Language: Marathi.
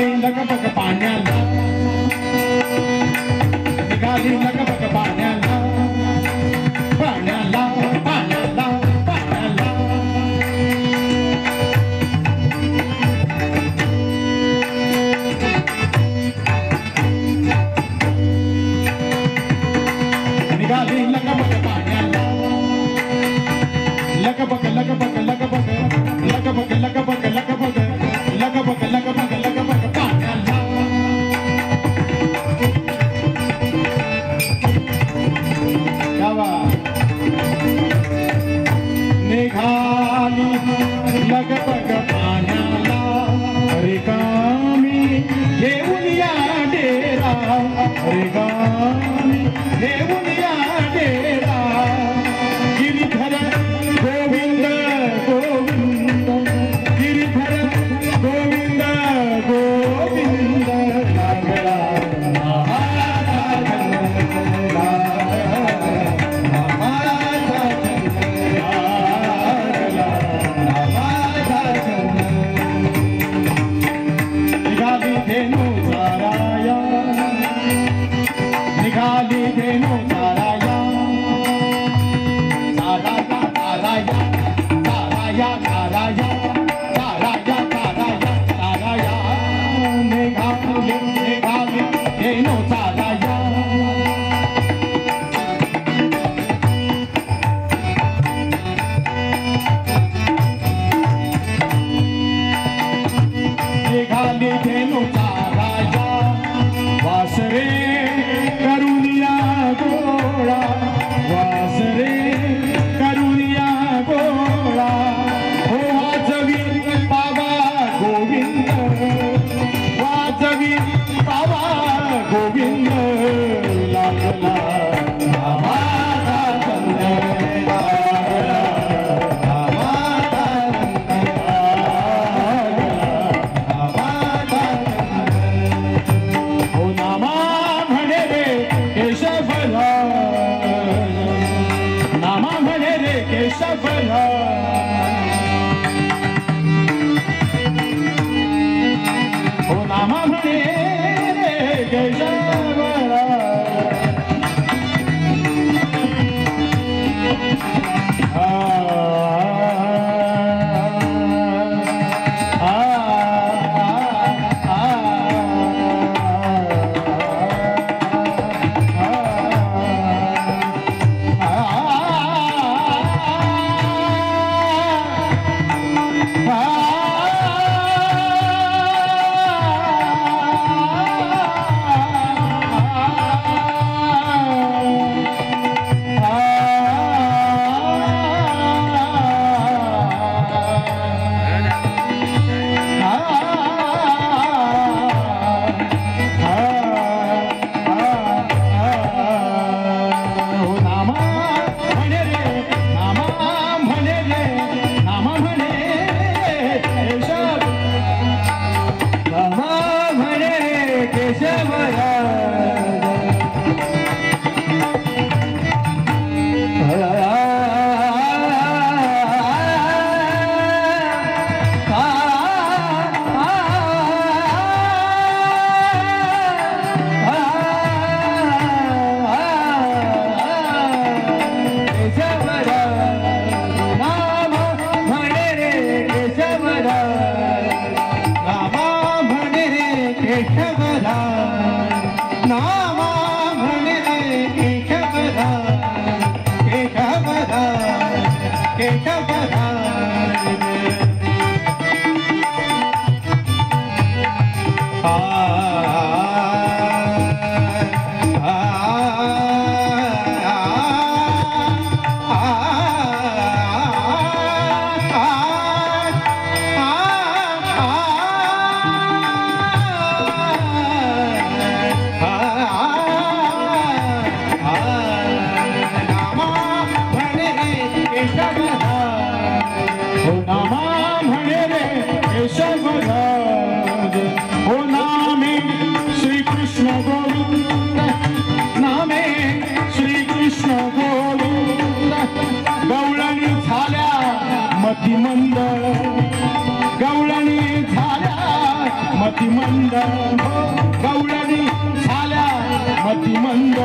निघाली लगबग पाण्याला, निघाली लगबग पाण्याला, पाण्याला पाण्याला पाण्याला. निघाली लगबग पाण्याला, लगबग लगबग लगबग लगबग लगबग लगबग लगबग लगबग लगबग पाण्याला. निघाली लगबग पाण्याला, रिकामी घेऊन या डेरा, रिकामी घेऊन या डेरा. गिरीधर गोविंद गोविंद, गिरीधर गोविंद गोविंद, लागला महाराजा चंद्रा, महाराजा चंद्रा, महाराजा चंद्रा. निघाली धेनू चाराया, निघाली धेनू चाराया, चाराया चाराया चाराया चाराया चाराया चाराया चाराया. निघाली निघाली धेनू चाराया. निघाली धेनू चाराया, वासरे करुनिया गोळा, वासरे करुनिया गोळा. हो वाजवी पावा गोविंद, वाजवी पावा गोविंद, लागला आम्हाला चंद्रा, आम्हाला चंद्रा, आम्हाला चंद्रा. हो नामा म्हणे रे केशवला, नामा म्हणे रे केशवला. हो नामा म्हणे रे केशवला. मतिमंद गवळणी झाल्या मतिमंद